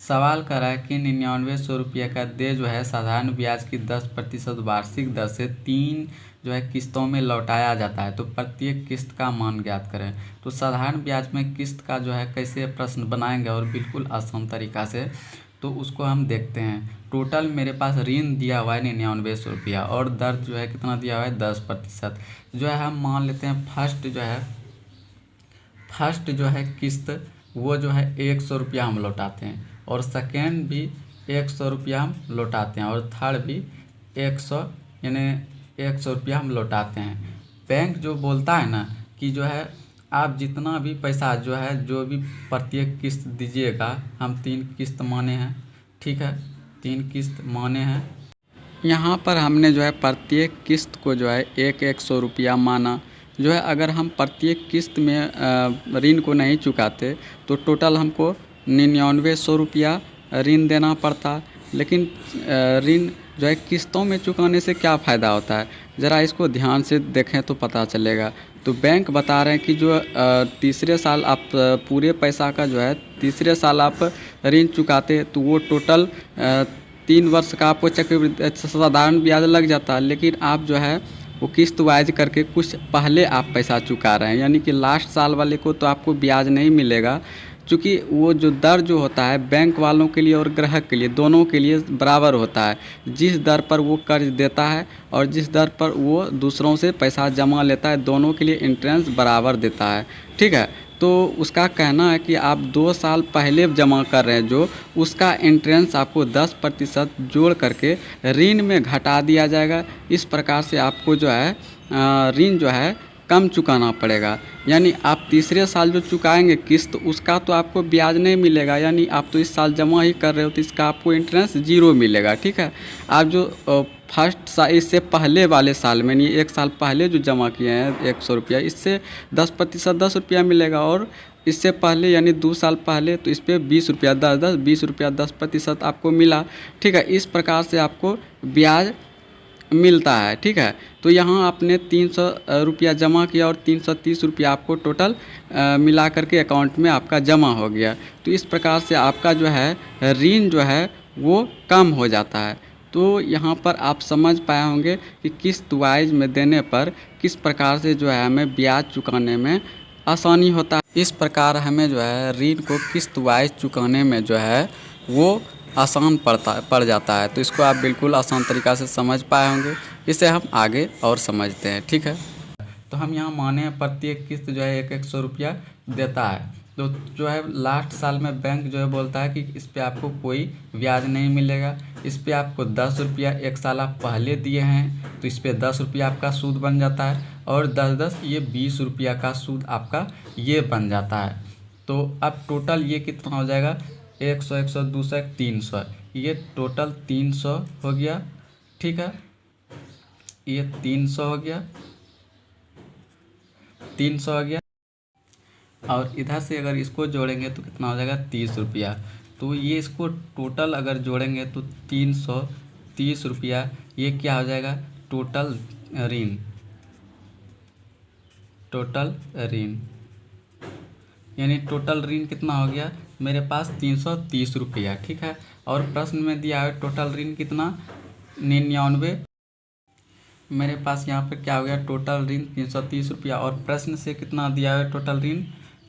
सवाल कर रहा है कि 9900 रुपये का दे जो है साधारण ब्याज की 10% वार्षिक दर से 3 जो है किस्तों में लौटाया जाता है, तो प्रत्येक किस्त का मान ज्ञात करें। तो साधारण ब्याज में किस्त का जो है कैसे प्रश्न बनाएंगे और बिल्कुल आसान तरीका से, तो उसको हम देखते हैं। टोटल मेरे पास ऋण दिया हुआ है 9900 रुपया और दर जो है कितना दिया हुआ है 10%। जो है हम मान लेते हैं फर्स्ट जो है किस्त वो जो है 100 रुपया हम लौटाते हैं और सेकेंड भी 100 रुपया हम लौटाते हैं और थर्ड भी 100 यानी 100 रुपया हम लौटाते हैं। बैंक जो बोलता है ना कि जो है आप जितना भी पैसा जो है जो भी प्रत्येक किस्त दीजिएगा, हम 3 किस्त माने हैं, ठीक है, 3 किस्त माने हैं। यहाँ पर हमने जो है प्रत्येक किस्त को जो है 100 रुपया माना। जो है अगर हम प्रत्येक किस्त में ऋण को नहीं चुकाते तो टोटल हमको 9900 रुपया ऋण देना पड़ता। लेकिन ऋण जो है किस्तों में चुकाने से क्या फ़ायदा होता है, ज़रा इसको ध्यान से देखें तो पता चलेगा। तो बैंक बता रहे हैं कि जो तीसरे साल आप पूरे पैसा का जो है तीसरे साल आप ऋण चुकाते तो वो टोटल 3 वर्ष का आपको चक्रवृद्धि साधारण ब्याज लग जाता है। लेकिन आप जो है वो किस्त वाइज करके कुछ पहले आप पैसा चुका रहे हैं, यानी कि लास्ट साल वाले को तो आपको ब्याज नहीं मिलेगा, क्योंकि वो जो दर जो होता है बैंक वालों के लिए और ग्राहक के लिए दोनों के लिए बराबर होता है। जिस दर पर वो कर्ज देता है और जिस दर पर वो दूसरों से पैसा जमा लेता है, दोनों के लिए इंटरेस्ट बराबर देता है, ठीक है। तो उसका कहना है कि आप 2 साल पहले जमा कर रहे हैं जो उसका इंटरेस्ट आपको 10% जोड़ करके ऋण में घटा दिया जाएगा। इस प्रकार से आपको जो है ऋण जो है कम चुकाना पड़ेगा। यानी आप तीसरे साल जो चुकाएंगे किस्त उसका तो आपको ब्याज नहीं मिलेगा, यानी आप तो इस साल जमा ही कर रहे हो तो इसका आपको इंटरेस्ट 0 मिलेगा, ठीक है। आप जो फर्स्ट साल इससे पहले वाले साल में यानी 1 साल पहले जो जमा किए हैं 100 रुपया, इससे 10% 10 रुपया मिलेगा और इससे पहले यानी 2 साल पहले तो इस पर 20 रुपया 20 रुपया 10% आपको मिला, ठीक है। इस प्रकार से आपको ब्याज मिलता है, ठीक है। तो यहाँ आपने 300 रुपया जमा किया और 330 रुपया आपको टोटल मिला करके अकाउंट में आपका जमा हो गया। तो इस प्रकार से आपका जो है ऋण जो है वो कम हो जाता है। तो यहाँ पर आप समझ पाए होंगे कि किस्त वाइज में देने पर किस प्रकार से जो है हमें ब्याज चुकाने में आसानी होता है। इस प्रकार हमें जो है ऋण को किस्त वाइज चुकाने में जो है वो आसान पड़ जाता है। तो इसको आप बिल्कुल आसान तरीक़ा से समझ पाए होंगे, इसे हम आगे और समझते हैं, ठीक है। तो हम यहाँ माने प्रत्येक किस्त जो है 100 रुपया देता है। तो जो है लास्ट साल में बैंक जो है बोलता है कि इस पर आपको कोई ब्याज नहीं मिलेगा, इस पर आपको 10 रुपया 1 साल आप पहले दिए हैं तो इस पर 10 रुपया आपका सूद बन जाता है और 10 ये 20 रुपया का सूद आपका ये बन जाता है। तो अब टोटल ये कितना हो जाएगा 100 100 200 300, ये टोटल 300 हो गया, ठीक है। ये 300 हो गया, 300 हो गया और इधर से अगर इसको जोड़ेंगे तो कितना हो जाएगा 30 रुपया। तो ये इसको टोटल अगर जोड़ेंगे तो 330 रुपया, ये क्या हो जाएगा टोटल ऋण, टोटल ऋण यानी टोटल ऋण कितना हो गया मेरे पास 330 रुपया, ठीक है। और प्रश्न में दिया है टोटल ऋण कितना 99, मेरे पास यहाँ पे क्या हो गया टोटल ऋण 330 रुपया और प्रश्न से कितना दिया है टोटल ऋण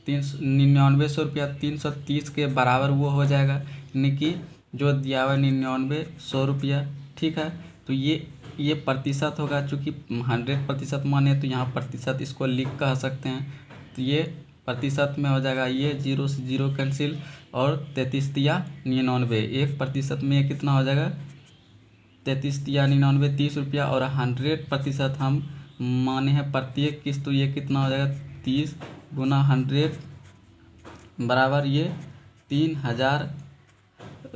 9900 रुपया, 330 के बराबर वो हो जाएगा, यानी कि जो दिया हुआ है 9900 रुपया, ठीक है। तो ये प्रतिशत होगा, चूँकि 100% माने तो यहाँ प्रतिशत इसको लिख कह सकते हैं। तो ये प्रतिशत में हो जाएगा, ये 0 से 0 कैंसिल और 33 तिया 99, 1% में ये कितना हो जाएगा 33 तिया 99 30 रुपया और 100% हम माने हैं प्रत्येक किस्त, तो ये कितना हो जाएगा 30 गुना 100 बराबर ये 3000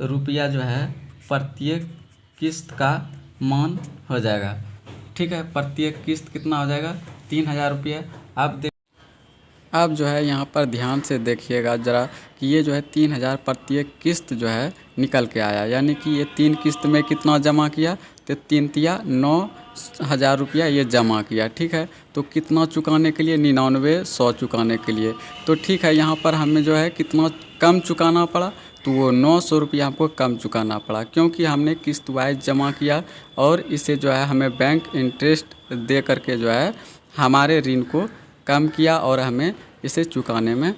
रुपया जो है प्रत्येक किस्त का मान हो जाएगा, ठीक है। प्रत्येक किस्त कितना हो जाएगा 3000 रुपया। अब जो है यहाँ पर ध्यान से देखिएगा ज़रा कि ये जो है 3000 प्रत्येक किस्त जो है निकल के आया, यानी कि ये 3 किस्त में कितना जमा किया तो 3 तिया 9000 रुपया ये जमा किया, ठीक है। तो कितना चुकाने के लिए 9900 चुकाने के लिए, तो ठीक है। यहाँ पर हमें जो है कितना कम चुकाना पड़ा तो वो 900 रुपया हमको कम चुकाना पड़ा, क्योंकि हमने किस्त वाइज जमा किया और इसे जो है हमें बैंक इंटरेस्ट दे करके जो है हमारे ऋण को कम किया और हमें इसे चुकाने में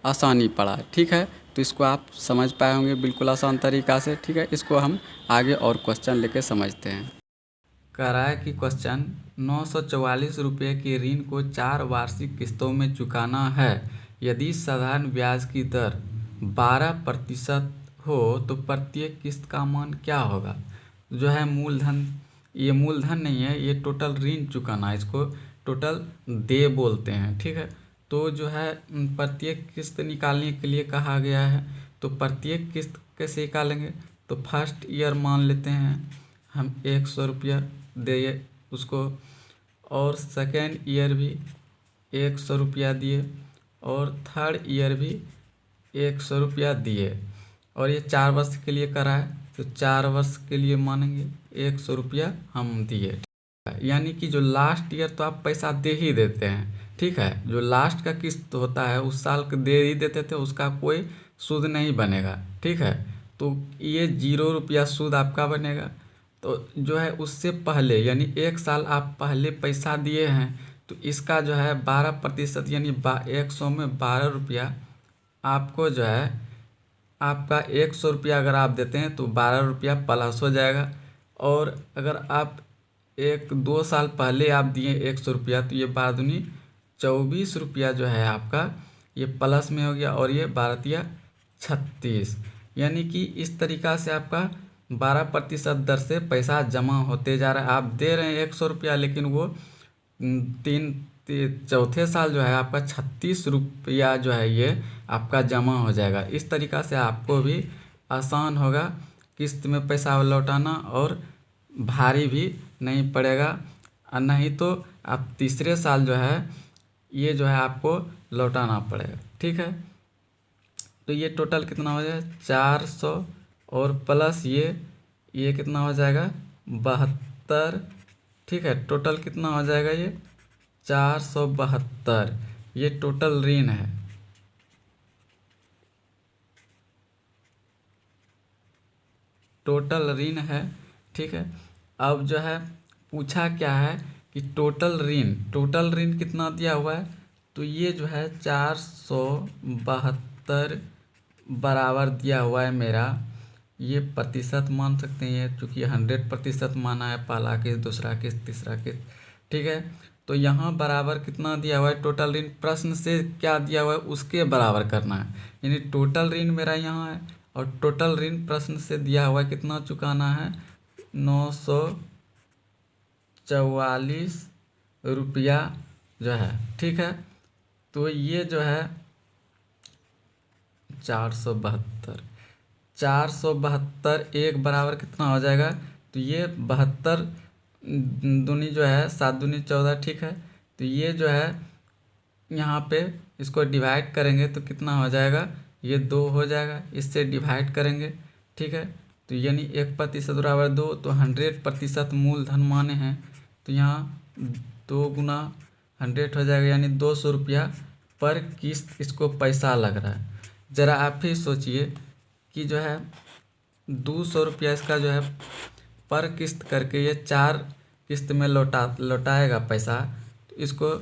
आसानी पड़ा। ठीक है, तो इसको आप समझ पाए होंगे बिल्कुल आसान तरीक़ा से। ठीक है, इसको हम आगे और क्वेश्चन लेके समझते हैं। कह रहा है कि क्वेश्चन 944 रुपये के ऋण को 4 वार्षिक किस्तों में चुकाना है। यदि साधारण ब्याज की दर 12% हो तो प्रत्येक किस्त का मान क्या होगा। जो है मूलधन, ये मूलधन नहीं है, ये टोटल ऋण चुकाना है, इसको टोटल दे बोलते हैं। ठीक है, तो जो है प्रत्येक किस्त निकालने के लिए कहा गया है। तो प्रत्येक किस्त कैसे निकालेंगे, तो फर्स्ट ईयर मान लेते हैं हम 100 रुपया दिए उसको, और सेकेंड ईयर भी 100 रुपया दिए, और थर्ड ईयर भी 100 रुपया दिए, और ये 4 वर्ष के लिए करा है तो 4 वर्ष के लिए मानेंगे 100 रुपया हम दिए। यानी कि जो लास्ट ईयर तो आप पैसा दे ही देते हैं। ठीक है, जो लास्ट का किस्त होता है उस साल के दे ही देते थे, उसका कोई सूद नहीं बनेगा। ठीक है, तो ये 0 रुपया सूद आपका बनेगा। तो जो है उससे पहले यानी 1 साल आप पहले पैसा दिए हैं तो इसका जो है 12% यानी 100 में 12 रुपया आपको जो है आपका 100 रुपया अगर आप देते हैं तो 12 रुपया प्लस हो जाएगा। और अगर आप 1-2 साल पहले आप दिए 100 रुपया तो ये 12 दूनी 24 रुपया जो है आपका ये प्लस में हो गया, और ये 12 36, यानी कि इस तरीक़ा से आपका 12% दर से पैसा जमा होते जा रहा है। आप दे रहे हैं 100 रुपया, लेकिन वो चौथे साल जो है आपका 36 रुपया जो है ये आपका जमा हो जाएगा। इस तरीक़ा से आपको भी आसान होगा किस्त में पैसा लौटाना, और भारी भी नहीं पड़ेगा। और नहीं तो आप तीसरे साल जो है ये जो है आपको लौटाना पड़ेगा। ठीक है, तो ये टोटल कितना हो जाएगा 400, और प्लस ये कितना हो जाएगा 72। ठीक है, टोटल कितना हो जाएगा ये 472, ये टोटल ऋण है। टोटल ऋण है। ठीक है, अब जो है पूछा क्या है कि टोटल ऋण कितना दिया हुआ है, तो ये जो है 472 बराबर दिया हुआ है मेरा, ये प्रतिशत मान सकते हैं क्योंकि 100% माना है पहला किस्त, दूसरा किस्त, तीसरा किस्त। ठीक है, तो यहाँ बराबर कितना दिया हुआ है टोटल ऋण, प्रश्न से क्या दिया हुआ है उसके बराबर करना है। यानी टोटल ऋण मेरा यहाँ है और टोटल ऋण प्रश्न से दिया हुआ है कितना चुकाना है 944 रुपया जो है। ठीक है, तो ये जो है 472 एक बराबर कितना हो जाएगा, तो ये 72 दूनी जो है 7 दूनी 14। ठीक है, तो ये जो है यहाँ पे इसको डिवाइड करेंगे तो कितना हो जाएगा, ये 2 हो जाएगा, इससे डिवाइड करेंगे। ठीक है, तो यानी 1% बराबर 2, तो 100% मूलधन माने हैं, तो यहाँ 2 गुना 100 हो जाएगा, यानी 200 रुपया पर किस्त इसको पैसा लग रहा है। ज़रा आप ही सोचिए कि जो है 200 रुपया इसका जो है पर किस्त करके ये 4 किस्त में लौटाएगा पैसा, तो इसको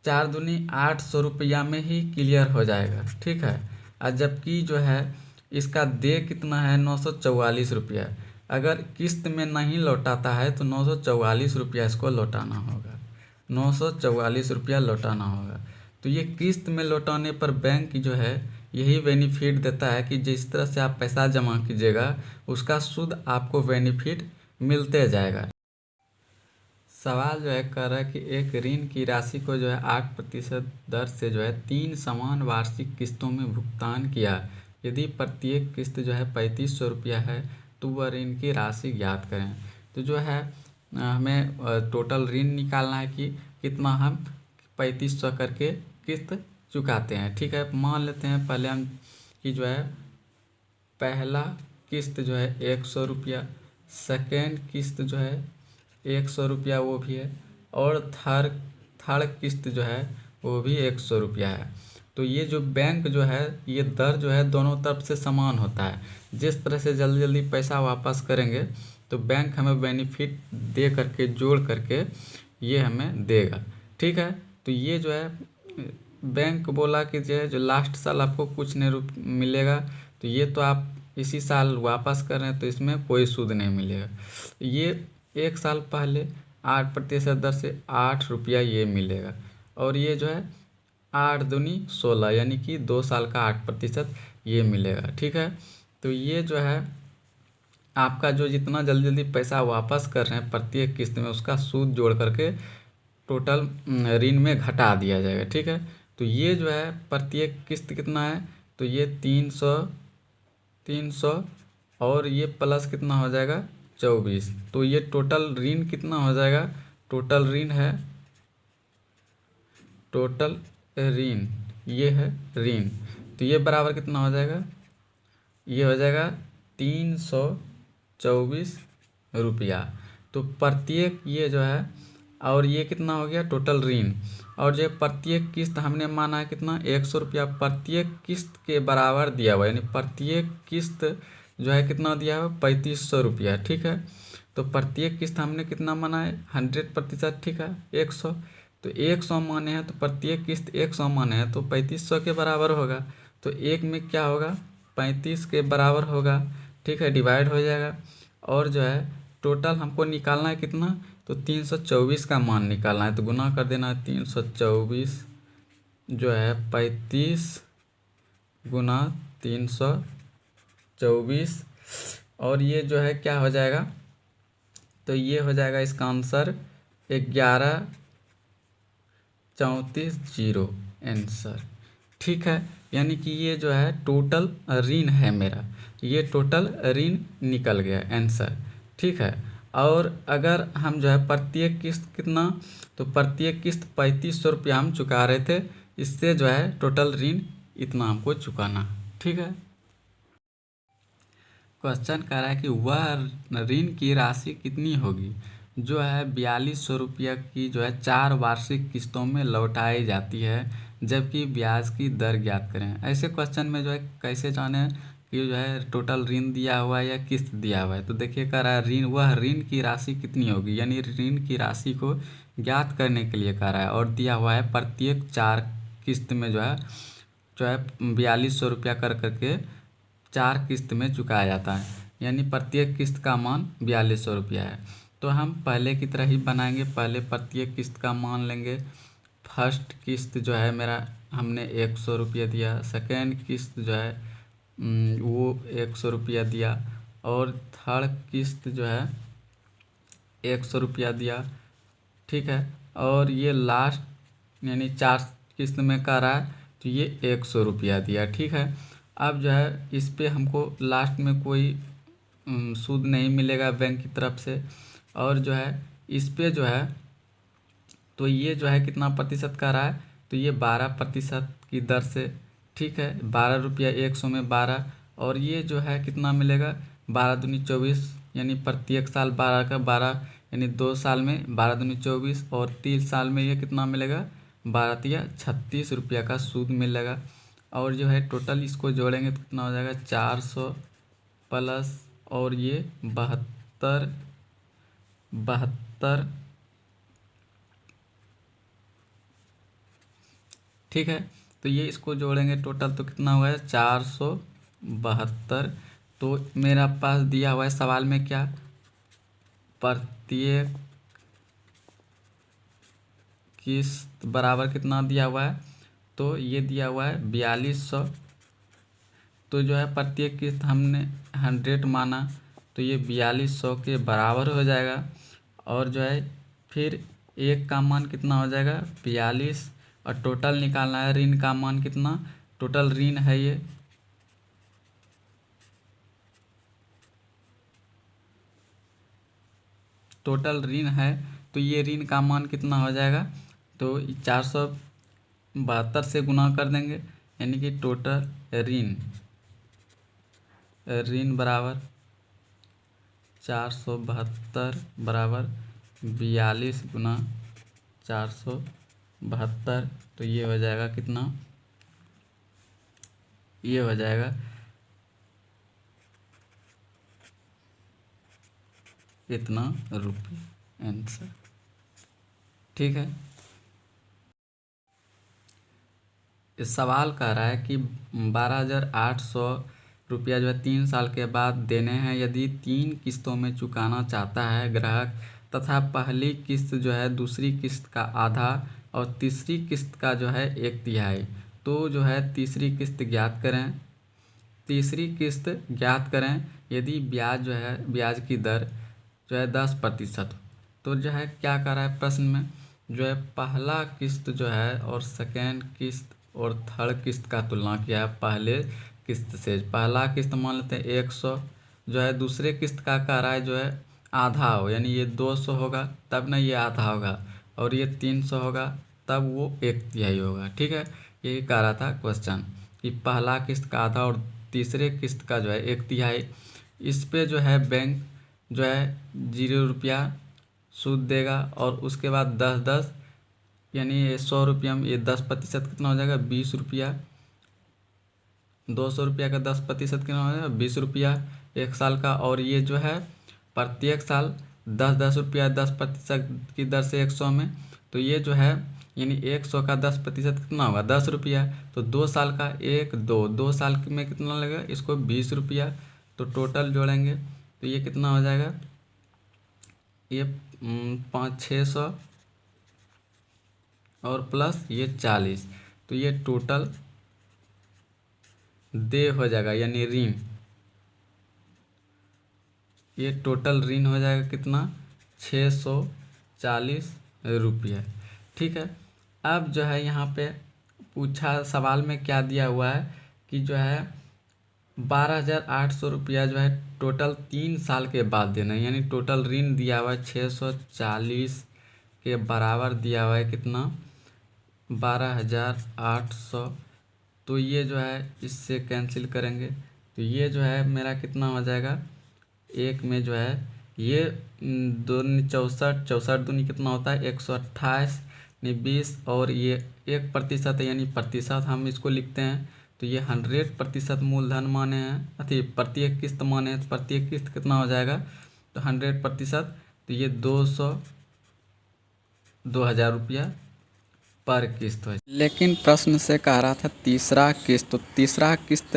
4 दूनी 800 रुपया में ही क्लियर हो जाएगा। ठीक है, और जबकि जो है इसका दे कितना है 944 रुपया, अगर किस्त में नहीं लौटाता है तो 944 रुपया इसको लौटाना होगा, 944 रुपया लौटाना होगा। तो ये किस्त में लौटाने पर बैंक जो है यही बेनिफिट देता है कि जिस तरह से आप पैसा जमा कीजिएगा उसका सूद आपको बेनिफिट मिलते जाएगा। सवाल जो है कर रहा है कि एक ऋण की राशि को जो है 8% दर से जो है 3 समान वार्षिक किस्तों में भुगतान किया। यदि प्रत्येक किस्त जो है 3500 रुपया है तो वह ऋण की राशि ज्ञात करें। तो जो है हमें टोटल ऋण निकालना है कि कितना हम 3500 करके किस्त चुकाते हैं। ठीक है, मान लेते हैं पहले हम कि जो है पहला किस्त जो है 100 रुपया, सेकेंड किस्त जो है 100 रुपया वो भी है, और थर्ड किस्त जो है वो भी 100 रुपया है। तो ये जो बैंक जो है ये दर जो है दोनों तरफ से समान होता है। जिस तरह से जल्दी जल्दी पैसा वापस करेंगे तो बैंक हमें बेनिफिट दे करके जोड़ करके ये हमें देगा। ठीक है, तो ये जो है बैंक बोला कि जो लास्ट साल आपको कुछ नहीं मिलेगा, तो ये तो आप इसी साल वापस कर रहे हैं तो इसमें कोई सूद नहीं मिलेगा। ये 1 साल पहले 8% दर से 8 रुपया ये मिलेगा, और ये जो है 8 दूनी 16 यानी कि 2 साल का 8% ये मिलेगा। ठीक है, तो ये जो है आपका जो जितना जल्दी जल्दी पैसा वापस कर रहे हैं प्रत्येक किस्त में उसका सूद जोड़ करके टोटल ऋण में घटा दिया जाएगा। ठीक है, तो ये जो है प्रत्येक किस्त कितना है, तो ये 300 और ये प्लस कितना हो जाएगा 24, तो ये टोटल ऋण कितना हो जाएगा, टोटल ऋण ये है ऋण, तो ये बराबर कितना हो जाएगा, ये हो जाएगा 324 रुपया। तो प्रत्येक ये जो है, और ये कितना हो गया टोटल ऋण, और जो प्रत्येक किस्त हमने माना है कितना 100 रुपया प्रत्येक किस्त के बराबर दिया हुआ है, यानी प्रत्येक किस्त जो है कितना दिया हुआ 3500 रुपया। ठीक है, तो प्रत्येक किस्त हमने कितना माना है 100%। ठीक है, 100, तो 100 माने हैं तो प्रत्येक किस्त 100 माने हैं तो 3500 के बराबर होगा, तो एक में क्या होगा 35 के बराबर होगा। ठीक है, डिवाइड हो जाएगा, और जो है टोटल हमको निकालना है कितना, तो 324 का मान निकालना है, तो गुना कर देना है 324 जो है 35 गुना 324, और ये जो है क्या हो जाएगा, तो ये हो जाएगा इसका आंसर 1134 आंसर। ठीक है, यानी कि ये जो है टोटल ऋण है मेरा, ये टोटल ऋण निकल गया आंसर। ठीक है, और अगर हम जो है प्रत्येक किस्त कितना, तो प्रत्येक किस्त 3500 रुपया हम चुका रहे थे, इससे जो है टोटल ऋण इतना हमको चुकाना। ठीक है, क्वेश्चन कह रहा है कि वह ऋण की राशि कितनी होगी जो है 4200 रुपया की जो है 4 वार्षिक किस्तों में लौटाई जाती है, जबकि ब्याज की दर ज्ञात करें। ऐसे क्वेश्चन में जो है कैसे जाने कि जो है टोटल ऋण दिया हुआ है या किस्त दिया हुआ है, तो देखिए कह रहा है ऋण, वह ऋण की राशि कितनी होगी, यानी ऋण की राशि को ज्ञात करने के लिए कह रहा है, और दिया हुआ है प्रत्येक 4 किस्त में जो है 4200 रुपया कर करके 4 किस्त में चुकाया जाता है, यानी प्रत्येक किस्त का मान 4200 रुपया है। तो हम पहले की तरह ही बनाएंगे, पहले प्रत्येक किस्त का मान लेंगे। फर्स्ट किस्त जो है मेरा हमने 100 रुपया दिया, सेकेंड किस्त जो है वो 100 रुपया दिया, और थर्ड किस्त जो है 100 रुपया दिया। ठीक है, और ये लास्ट यानी 4 किस्त में कर रहा है तो ये 100 रुपया दिया। ठीक है, अब जो है इस पे हमको लास्ट में कोई सूद नहीं मिलेगा बैंक की तरफ से, और जो है इस पे जो है तो ये जो है कितना प्रतिशत का रहा है, तो ये 12% की दर से। ठीक है, 12 रुपया 100 में 12, और ये जो है कितना मिलेगा 12 दूनी 24, यानी प्रत्येक साल 12 का 12, यानी 2 साल में 12 दूनी 24, और 3 साल में ये कितना मिलेगा 12 तिया 36 रुपया का सूद मिलेगा। और जो है टोटल इसको जोड़ेंगे तो कितना हो जाएगा 400 प्लस और ये 72। ठीक है, तो ये इसको जोड़ेंगे टोटल तो कितना हुआ है 472। तो मेरा पास दिया हुआ है सवाल में क्या, प्रत्येक किस्त बराबर कितना दिया हुआ है, तो ये दिया हुआ है 4200। तो जो है प्रत्येक किस्त हमने 100 माना, तो ये 4200 के बराबर हो जाएगा। और जो है फिर एक का मान कितना हो जाएगा 42, और टोटल निकालना है ऋण का मान कितना, टोटल ऋण है ये टोटल ऋण है, तो ये ऋण का मान कितना हो जाएगा, तो 472 से गुना कर देंगे, यानी कि टोटल ऋण बराबर 472 बराबर 42 गुना 472, तो ये हो जाएगा कितना ये हो जाएगा इतना रुपये आंसर। ठीक है, इस सवाल कह रहा है कि 12,800 रुपया जो है 3 साल के बाद देने हैं। यदि 3 किस्तों में चुकाना चाहता है ग्राहक तथा पहली किस्त जो है दूसरी किस्त का आधा और तीसरी किस्त का जो है 1/3, तो जो है तीसरी किस्त ज्ञात करें। तीसरी किस्त ज्ञात करें यदि ब्याज जो है ब्याज की दर जो है 10%। तो जो है क्या कर रहा है प्रश्न में, जो है पहला किस्त जो है और सेकेंड किस्त और थर्ड किस्त का तुलना किया है पहले किस्त से। पहला किस्त मान लेते हैं 100, जो है दूसरे किस्त का कह रहा है जो है आधा हो, यानी ये 200 होगा तब ना ये आधा होगा, और ये 300 होगा तब वो 1/3 होगा। ठीक है, यही कह रहा था क्वेश्चन कि पहला किस्त का आधा और तीसरे किस्त का जो है 1/3। इस पे जो है बैंक जो है 0 रुपया सूद देगा, और उसके बाद 10-10 यानी 100 रुपया में ये 10% कितना हो जाएगा 20 रुपया। 200 रुपया का 10% कितना हो जाएगा 20 रुपया 1 साल का। और ये जो है प्रत्येक साल 10-10 रुपया 10% की दर से 100 में, तो ये जो है यानी 100 का 10% कितना होगा 10 रुपया। तो 2 साल का 2 साल में कितना लगेगा इसको 20 रुपया। तो टोटल जोड़ेंगे तो ये कितना हो जाएगा, ये 500-600 और प्लस ये 40, तो ये टोटल दे हो जाएगा यानी ऋण। ये टोटल ऋण हो जाएगा कितना 640 रुपये। ठीक है, अब जो है यहाँ पे पूछा सवाल में क्या दिया हुआ है कि जो है 12,800 रुपया जो है टोटल 3 साल के बाद देना है, यानी टोटल ऋण दिया हुआ है 640 के बराबर दिया हुआ है कितना 12,800। तो ये जो है इससे कैंसिल करेंगे तो ये जो है मेरा कितना हो जाएगा, एक में जो है ये 2 64 दूनी कितना होता है 128 20, और ये 1% है यानी प्रतिशत हम इसको लिखते हैं। तो ये 100% मूलधन माने हैं, अथी प्रत्येक किस्त माने हैं, तो प्रत्येक किस्त कितना हो जाएगा तो 100%, तो ये 2,000 रुपया पर किस्त है। लेकिन प्रश्न से कह रहा था तीसरा किस्त, तो तीसरा किस्त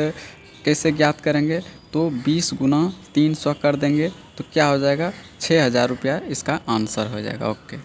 कैसे ज्ञात करेंगे, तो 20 गुना 300 कर देंगे तो क्या हो जाएगा 6,000 रुपया इसका आंसर हो जाएगा। ओके।